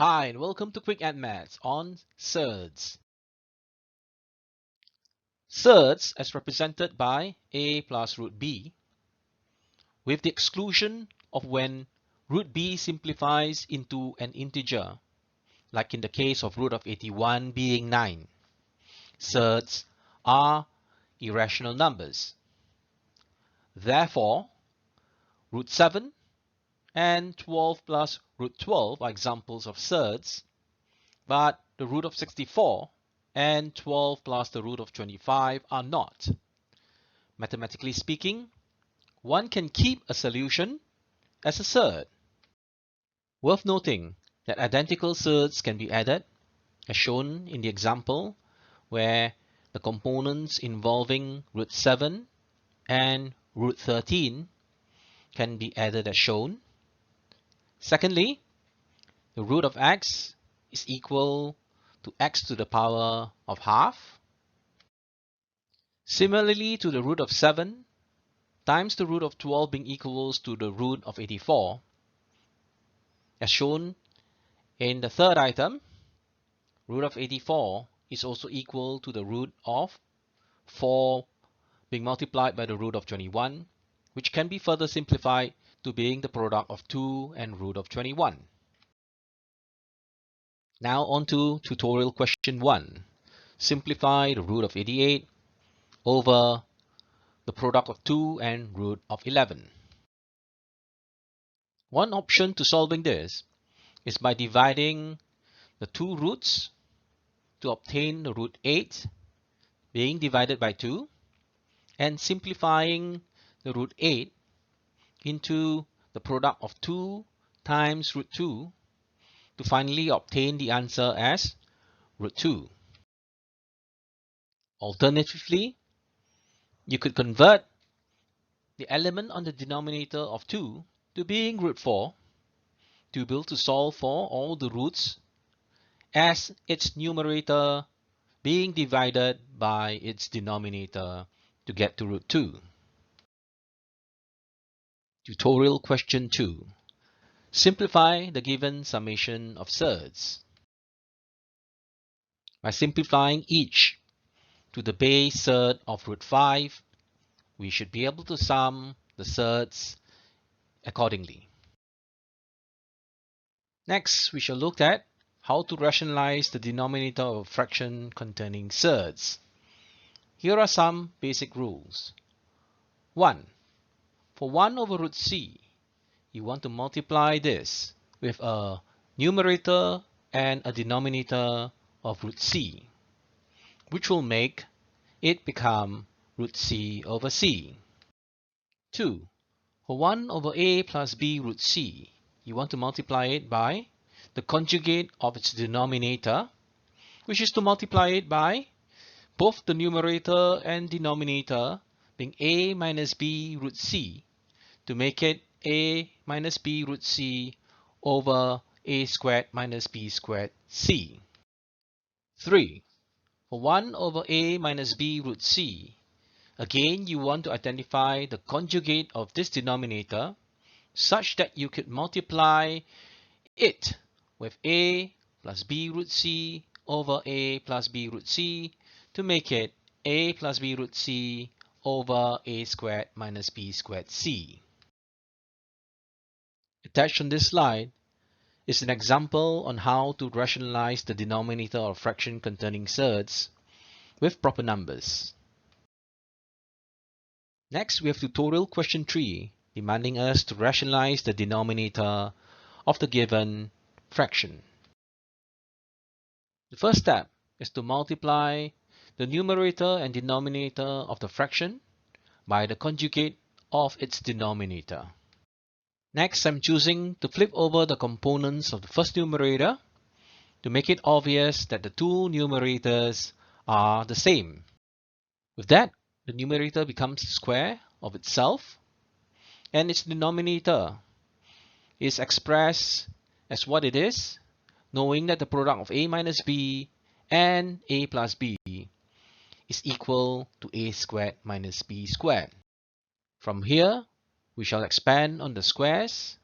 Hi and welcome to Quick Add Maths on Surds. Surds as represented by a plus root b, with the exclusion of when root b simplifies into an integer, like in the case of root of 81 being 9. Surds are irrational numbers. Therefore, root 7 and 12 plus root 12 are examples of surds, but the root of 64 and 12 plus the root of 25 are not. Mathematically speaking, one can keep a solution as a surd. Worth noting that identical surds can be added, as shown in the example where the components involving root 7 and root 13 can be added as shown. Secondly, the root of x is equal to x to the power of half. Similarly to the root of 7 times the root of 12 being equals to the root of 84, as shown in the third item, root of 84 is also equal to the root of 4 being multiplied by the root of 21, which can be further simplified to being the product of 2 and root of 21. Now on to tutorial question 1. Simplify the root of 88 over the product of 2 and root of 11. One option to solving this is by dividing the two roots to obtain the root 8 being divided by 2 and simplifying the root 8 into the product of 2 times root 2 to finally obtain the answer as root 2. Alternatively, you could convert the element on the denominator of 2 to being root 4 to be able to solve for all the roots as its numerator being divided by its denominator to get to root 2. Tutorial question 2. Simplify the given summation of surds. By simplifying each to the base surd of root 5, we should be able to sum the surds accordingly. Next, we shall look at how to rationalize the denominator of a fraction containing surds. Here are some basic rules. 1. For 1 over root c, you want to multiply this with a numerator and a denominator of root c, which will make it become root c over c. 2. For 1 over a plus b root c, you want to multiply it by the conjugate of its denominator, which is to multiply it by both the numerator and denominator being a minus b root c to make it a minus b root c over a squared minus b squared c. 3. For 1 over a minus b root c, again you want to identify the conjugate of this denominator such that you could multiply it with a plus b root c over a plus b root c to make it a plus b root c over a squared minus b squared c. Attached on this slide is an example on how to rationalize the denominator of fraction containing surds with proper numbers. Next, we have tutorial question 3, demanding us to rationalize the denominator of the given fraction. The first step is to multiply the numerator and denominator of the fraction by the conjugate of its denominator. Next, I'm choosing to flip over the components of the first numerator to make it obvious that the two numerators are the same. With that, the numerator becomes the square of itself, and its denominator is expressed as what it is, knowing that the product of a minus b and a plus b is equal to a squared minus b squared. From here, we shall expand on the squares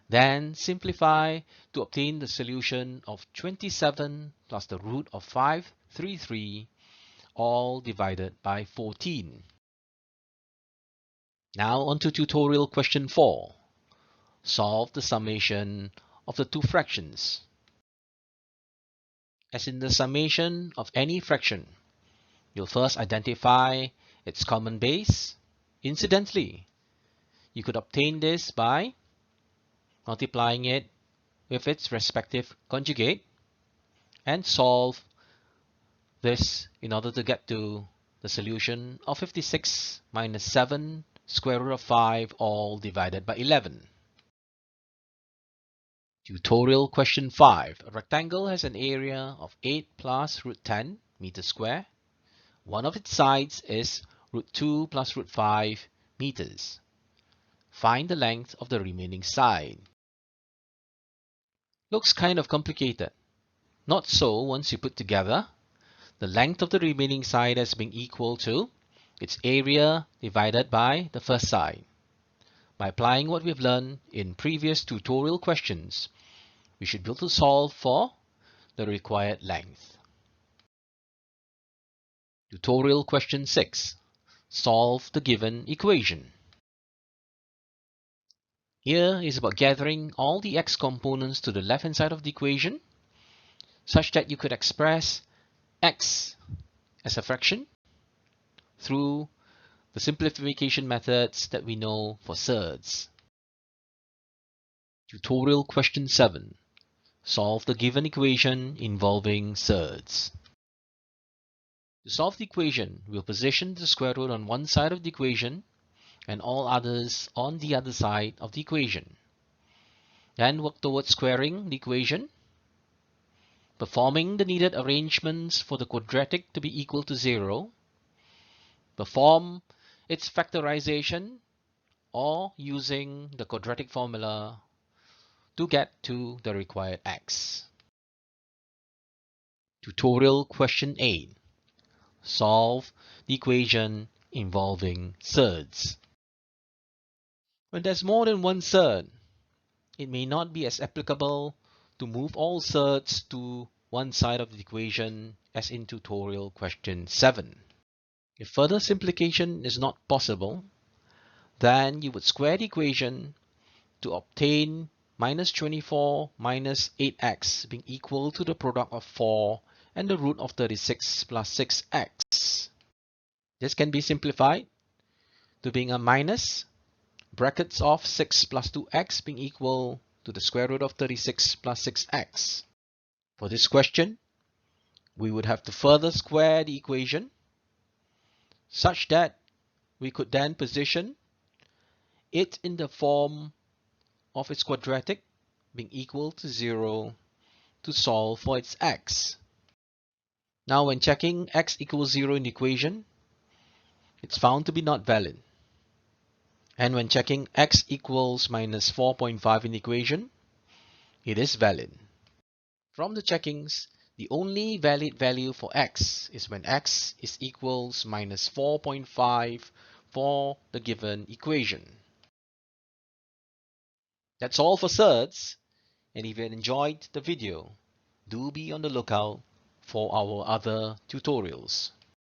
Then simplify to obtain the solution of 27 plus the root of 533, all divided by 14. Now on to tutorial question 4. Solve the summation of the two fractions. As in the summation of any fraction, you'll first identify its common base. Incidentally, you could obtain this by multiplying it with its respective conjugate and solve this in order to get to the solution of 56 minus 7 square root of 5 all divided by 11. Tutorial question 5. A rectangle has an area of 8 plus root 10 meters square. One of its sides is root 2 plus root 5 meters. Find the length of the remaining side. Looks kind of complicated. Not so once you put together the length of the remaining side as being equal to its area divided by the first side. By applying what we've learned in previous tutorial questions, we should be able to solve for the required length. Tutorial question 6. Solve the given equation. Here is about gathering all the x components to the left-hand side of the equation such that you could express x as a fraction through the simplification methods that we know for Surds. Tutorial question 7. Solve the given equation involving Surds. To solve the equation, we'll position the square root on one side of the equation and all others on the other side of the equation. Then work towards squaring the equation, performing the needed arrangements for the quadratic to be equal to 0, perform its factorization, or using the quadratic formula to get to the required x. Tutorial question 8. Solve the equation involving surds. When there's more than one surd, it may not be as applicable to move all surds to one side of the equation as in tutorial question 7. If further simplification is not possible, then you would square the equation to obtain minus 24 minus 8x being equal to the product of 4 and the root of 36 plus 6x. This can be simplified to being a minus brackets of 6 plus 2x being equal to the square root of 36 plus 6x. For this question, we would have to further square the equation such that we could then position it in the form of its quadratic being equal to 0 to solve for its x. Now when checking x equals 0 in the equation, it's found to be not valid. And when checking x equals minus 4.5 in the equation, it is valid. From the checkings, the only valid value for x is when x is equals minus 4.5 for the given equation. That's all for Surds, and if you enjoyed the video, do be on the lookout for our other tutorials.